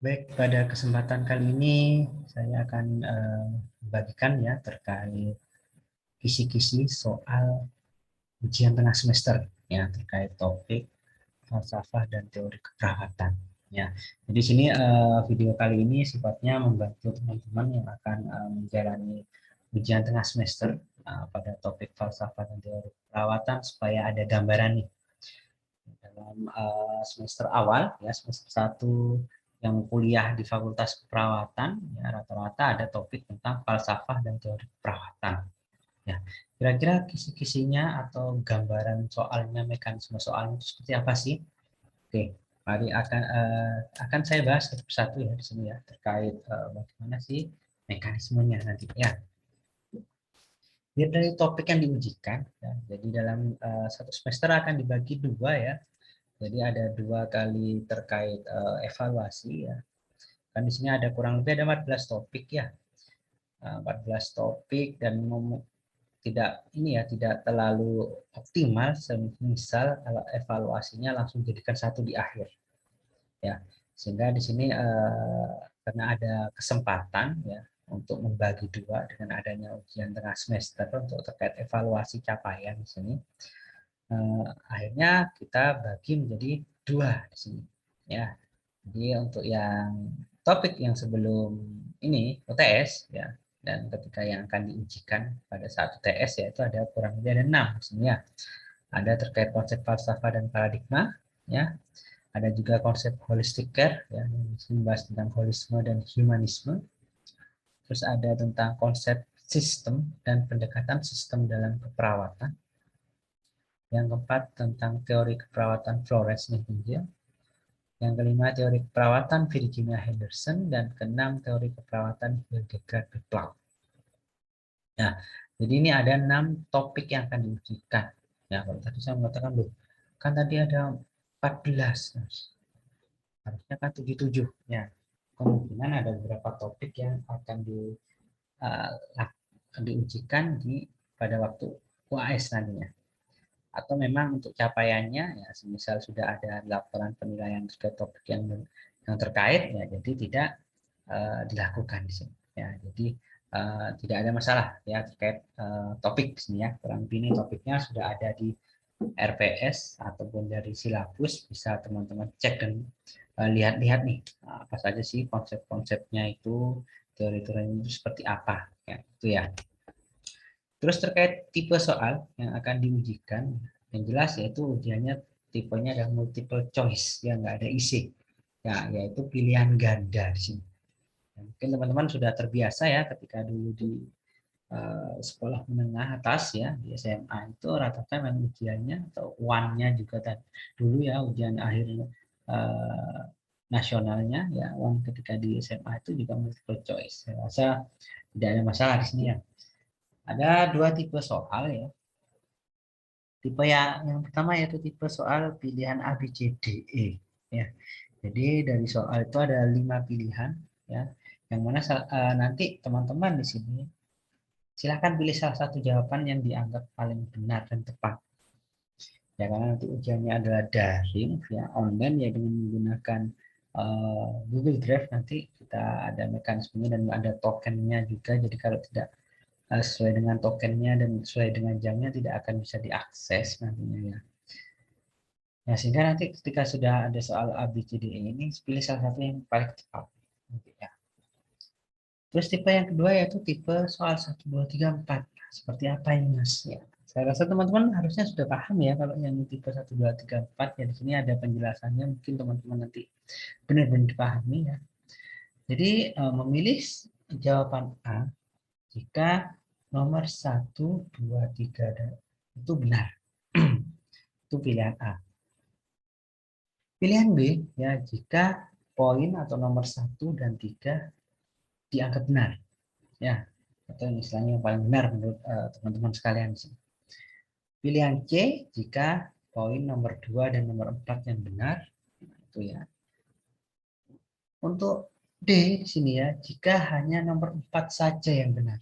Baik, pada kesempatan kali ini saya akan membagikan ya terkait kisi-kisi soal ujian tengah semester ya terkait topik falsafah dan teori keperawatan. Ya, jadi sini video kali ini sifatnya membantu teman-teman yang akan menjalani ujian tengah semester pada topik falsafah dan teori keperawatan supaya ada gambaran nih dalam semester awal ya semester 1 yang kuliah di Fakultas Keperawatan ya rata-rata ada topik tentang falsafah dan teori keperawatan ya. Kira-kira kisi-kisinya atau gambaran soalnya, mekanisme soalnya itu seperti apa sih? Oke, mari akan saya bahas satu persatu ya di sini ya terkait bagaimana sih mekanismenya nanti ya. Lihat dari topik yang diujikan ya. Jadi dalam satu semester akan dibagi dua ya. Jadi ada dua kali terkait evaluasi ya. Kan di sini ada kurang lebih ada 14 topik ya. 14 topik dan tidak ini ya tidak terlalu optimal semisal kalau evaluasinya langsung jadikan satu di akhir ya. Sehingga di sini karena ada kesempatan ya untuk membagi dua dengan adanya ujian tengah semester untuk terkait evaluasi capaian di sini akhirnya kita bagi menjadi dua di sini ya. Jadi untuk yang topik yang sebelum ini UTS ya dan ketika yang akan diujikan pada saat UTS yaitu ada kurang lebih ada 6 ya. Ada terkait konsep falsafah dan paradigma ya. Ada juga konsep holistic care ya, yang membahas tentang holisme dan humanisme. Terus ada tentang konsep sistem dan pendekatan sistem dalam keperawatan. Yang keempat tentang teori keperawatan Florence Nightingale. Yang kelima teori keperawatan Virginia Henderson dan keenam teori keperawatan Hildegard Beplau. Nah, jadi ini ada 6 topik yang akan diujikan. Ya, kalau tadi saya mengatakan loh, kan tadi ada 14, harusnya kan 77. Ya, kemungkinan ada beberapa topik yang akan diujikan pada waktu UAS nantinya. Atau memang untuk capaiannya ya semisal sudah ada laporan penilaian terkait topik yang terkait ya jadi tidak dilakukan di sini ya jadi tidak ada masalah ya terkait topik di sini ya kurang lebih ini topiknya sudah ada di RPS ataupun dari silabus bisa teman-teman cek dan lihat-lihat nih apa saja sih konsep-konsepnya itu teori-teori itu seperti apa ya itu ya. Terus terkait tipe soal yang akan diujikan, yang jelas yaitu ujiannya tipenya adalah multiple choice, yang nggak ada isi, ya, yaitu pilihan ganda di sini. Mungkin teman-teman sudah terbiasa ya ketika dulu di sekolah menengah atas ya di SMA itu rata-rata memang ujiannya atau one-nya juga kan dulu ya ujian akhir nasionalnya ya one ketika di SMA itu juga multiple choice. Saya rasa tidak ada masalah di sini ya. Ada dua tipe soal ya. Tipe yang pertama yaitu tipe soal pilihan A, B, C, D, E. Ya. Jadi dari soal itu ada 5 pilihan. Ya. Yang mana nanti teman-teman di sini silakan pilih salah satu jawaban yang dianggap paling benar dan tepat. Ya karena nanti ujiannya adalah daring via online ya dengan menggunakan Google Drive nanti kita ada mekanismenya dan ada tokennya juga. Jadi kalau tidak sesuai dengan tokennya dan sesuai dengan jamnya tidak akan bisa diakses nantinya ya. Nah, sehingga nanti ketika sudah ada soal A, B, C, D, E ini, pilih salah satu yang paling cepat. Ya. Terus tipe yang kedua yaitu tipe soal 1, 2, 3, 4. Seperti apa ini Mas? Ya. Saya rasa teman-teman harusnya sudah paham ya kalau yang tipe 1, 2, 3, 4. Ya di sini ada penjelasannya, mungkin teman-teman nanti benar-benar dipahami ya. Jadi memilih jawaban A jika nomor 1, 2, 3 itu benar. Itu pilihan A. Pilihan B, ya jika poin atau nomor 1 dan 3 dianggap benar. Ya, atau istilahnya yang paling benar menurut teman-teman sekalian. Pilihan C, jika poin nomor 2 dan nomor 4 yang benar. Nah, itu ya. Untuk D di sini ya, jika hanya nomor 4 saja yang benar.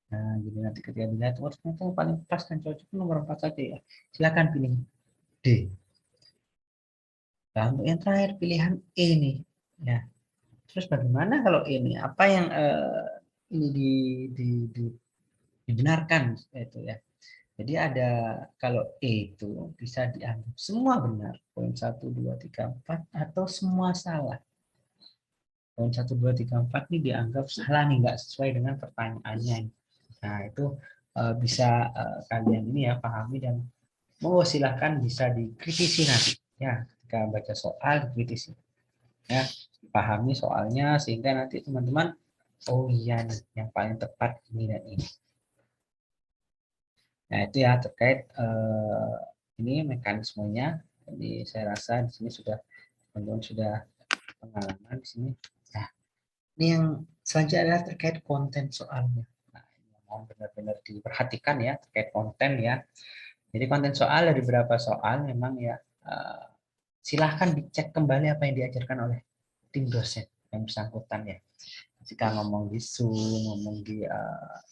Nah, jadi nanti ketika dilihat, oh ternyata yang paling pas dan cocok nomor 4 saja ya. Silakan pilih D. Nah, untuk yang terakhir pilihan E nih. Ya, Terus bagaimana kalau ini? Apa yang ini dibenarkan itu ya? Jadi ada kalau E itu bisa dianggap semua benar, poin 1, 2, 3, 4 atau semua salah. Poin 1, 2, 3, 4 ini dianggap salah nih, nggak sesuai dengan pertanyaannya. Nah itu bisa kalian ini ya pahami dan silahkan bisa dikritisi nanti ya ketika baca soal dikritisi ya, pahami soalnya sehingga nanti teman-teman oh iya nih yang paling tepat ini dan ini. Nah, itu ya terkait ini mekanismenya. Jadi saya rasa di sini sudah teman-teman sudah pengalaman di sini. Nah, ini yang selanjutnya adalah terkait konten soalnya. Nah, ini mohon benar-benar diperhatikan ya terkait konten ya. Jadi konten soal dari beberapa soal memang ya silahkan dicek kembali apa yang diajarkan oleh tim dosen yang bersangkutan ya. Jika ngomong di Zoom, ngomong di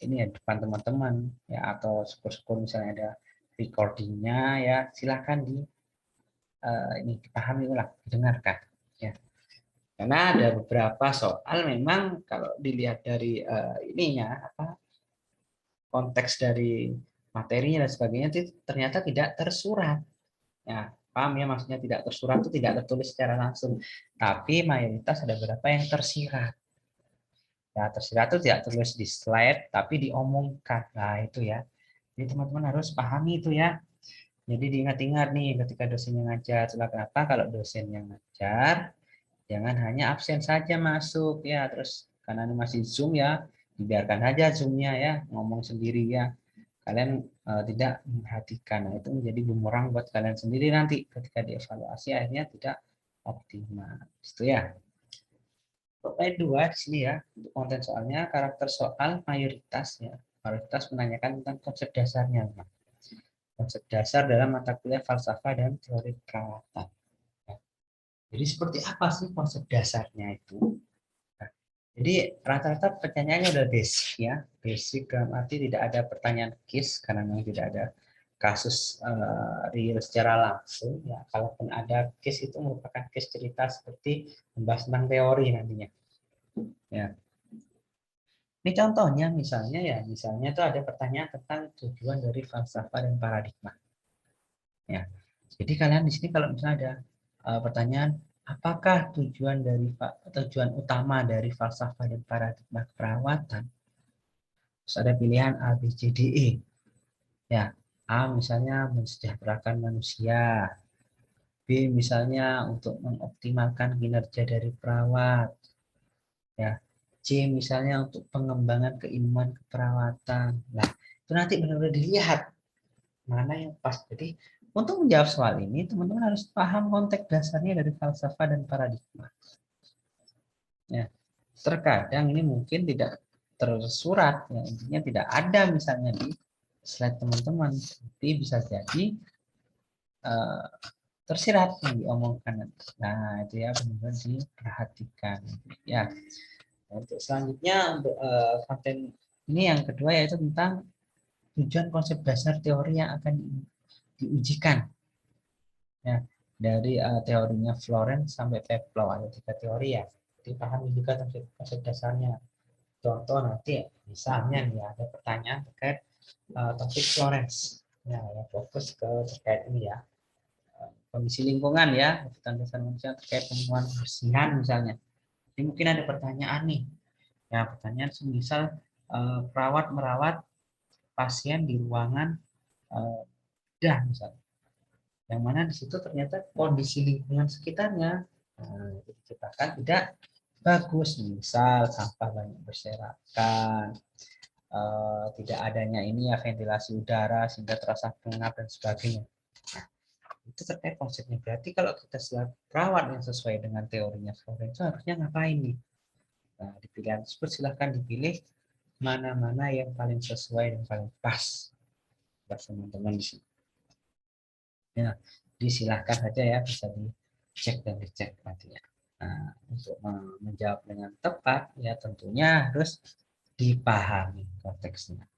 ini ya depan teman-teman ya atau syukur-syukur misalnya ada recordingnya ya silahkan ini dipahami ulang, didengarkan ya. Karena ada beberapa soal memang kalau dilihat dari ininya apa konteks dari materinya dan sebagainya itu ternyata tidak tersurat. Ya, paham ya maksudnya tidak tersurat itu tidak tertulis secara langsung, tapi mayoritas ada beberapa yang tersirat. Ya, tersirat itu tidak tertulis di slide, tapi diomongkan. Nah, itu ya. Jadi teman-teman harus pahami itu ya. Jadi diingat-ingat nih ketika dosennya ngajar. Itulah kenapa kalau dosennya ngajar, jangan hanya absen saja masuk ya. Terus karena ini masih Zoom ya, dibiarkan aja Zoom-nya ya, ngomong sendiri ya. Kalian tidak memperhatikan. Nah, itu menjadi bumerang buat kalian sendiri nanti ketika dievaluasi akhirnya tidak optimal. Itu ya. Poin 2 di sini ya, untuk konten soalnya, karakter soal mayoritas ya. Mayoritas menanyakan tentang konsep dasarnya. Konsep dasar dalam mata kuliah falsafah dan teori perawatan. Jadi seperti apa sih konsep dasarnya itu? Nah, jadi rata-rata pertanyaannya udah basic ya. Basic dalam arti tidak ada pertanyaan case karena memang tidak ada kasus real secara langsung ya. Kalaupun ada case itu merupakan case cerita seperti membahas tentang teori nantinya. Ya. Ini contohnya misalnya ya, misalnya itu ada pertanyaan tentang tujuan dari falsafah dan paradigma. Ya. Jadi kalian di sini kalau misalnya ada pertanyaan apakah tujuan utama dari falsafah dan paradigma keperawatan? Terus ada pilihan A, B, C, D, E. Ya, A misalnya mensejahterakan manusia, B misalnya untuk mengoptimalkan kinerja dari perawat, ya. C misalnya untuk pengembangan keilmuan keperawatan. Nah, itu nanti benar-benar dilihat mana yang pas. Jadi untuk menjawab soal ini teman-teman harus paham konteks dasarnya dari falsafah dan paradigma. Ya, terkadang ini mungkin tidak tersurat, ya, intinya tidak ada misalnya di slide teman-teman, tapi bisa jadi uh, tersirat yang diomongkan. Nah itu ya benar-benar diperhatikan. Ya, untuk selanjutnya untuk konten ini yang kedua yaitu tentang tujuan konsep dasar teori yang akan diujikan ya dari teorinya Florence sampai Pavlov ada 3 teori ya. Jadi pahami juga konsep dasarnya. Contoh nanti misalnya nih ada pertanyaan terkait topik Florence ya yang fokus ke terkait ini ya kondisi lingkungan ya kebutuhan dasar manusia terkait pemenuhan kebersihan misalnya. Jadi mungkin ada pertanyaan nih ya pertanyaan misal perawat merawat pasien di ruangan bedah misalnya yang mana di situ ternyata kondisi lingkungan sekitarnya diciptakan tidak bagus, misal sampah banyak berserakan, tidak adanya ini ya ventilasi udara sehingga terasa pengap dan sebagainya. Nah, itu terkait konsepnya. Berarti kalau kita selaku perawat yang sesuai dengan teorinya Florence itu harusnya ngapain nih? Nah, di pilihan tersebut silahkan dipilih mana-mana yang paling sesuai dan paling pas buat teman-teman di sini. Ya, disilahkan saja ya bisa dicek dan dicek nantinya. Nah, untuk menjawab dengan tepat ya tentunya harus dipahami konteksnya.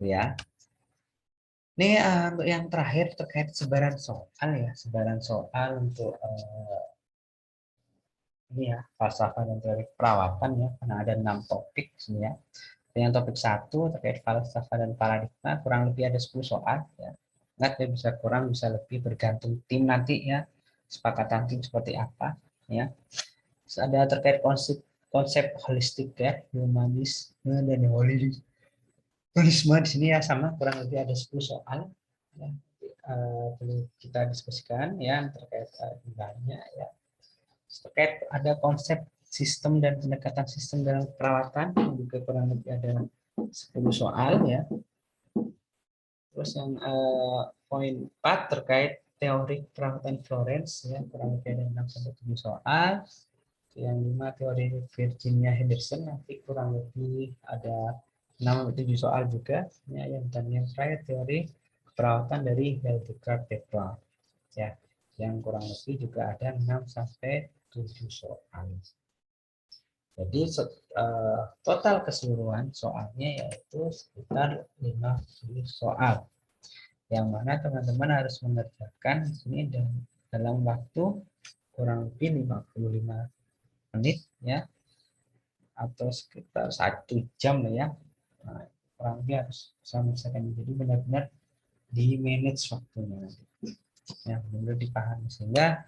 Ya. Ini untuk yang terakhir terkait sebaran soal ya, sebaran soal untuk ini ya, falsafah dan teori perawatan ya, karena ada 6 topik sini ya. Yang topik 1 terkait falsafah dan paradigma kurang lebih ada 10 soal ya. Nggak ya, bisa kurang bisa lebih bergantung tim nanti ya, kesepakatan tim seperti apa ya. Terus ada terkait konsep konsep holistik ya, humanisme dan holisme di sini ya sama kurang lebih ada 10 soal ya. Perlu kita diskusikan ya terkait jumlahnya ya. Terkait ada konsep sistem dan pendekatan sistem dalam perawatan juga kurang lebih ada 10 soal ya. Terus yang poin 4 terkait teori perawatan Florence ya kurang lebih ada 6 sampai 7 soal. Yang 5 teori Virginia Henderson nanti kurang lebih ada 6 sampai 7 soal juga ya. Dan yang terakhir teori perawatan dari Hildegard Bepler ya. Yang kurang lebih juga ada 6 sampai 7 soal. Jadi total keseluruhan soalnya yaitu sekitar 50 soal. Yang mana teman-teman harus mengerjakan ini dalam waktu kurang lebih 55 menit ya, atau sekitar 1 jam ya. Nah, kurang lebih harus bisa menyelesaikan. Jadi benar-benar di manage waktunya ya, benar-benar dipahami sehingga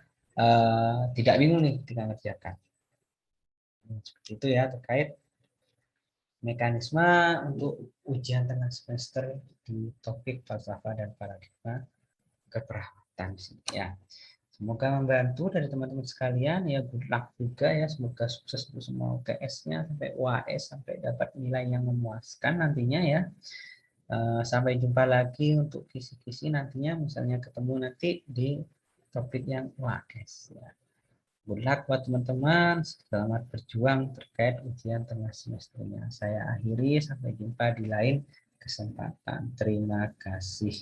tidak bingung nih ketika mengerjakan. Seperti itu ya terkait mekanisme untuk ujian tengah semester di topik falsafah dan paradigma keperawatan ya. Semoga membantu dari teman-teman sekalian ya, good luck juga ya, semoga sukses untuk semua UTS-nya sampai UAS sampai dapat nilai yang memuaskan nantinya ya. Sampai jumpa lagi untuk kisi-kisi nantinya, misalnya ketemu nanti di topik yang UAS ya. Good luck buat teman-teman, selamat berjuang terkait ujian tengah semesternya. Saya akhiri, sampai jumpa di lain kesempatan. Terima kasih.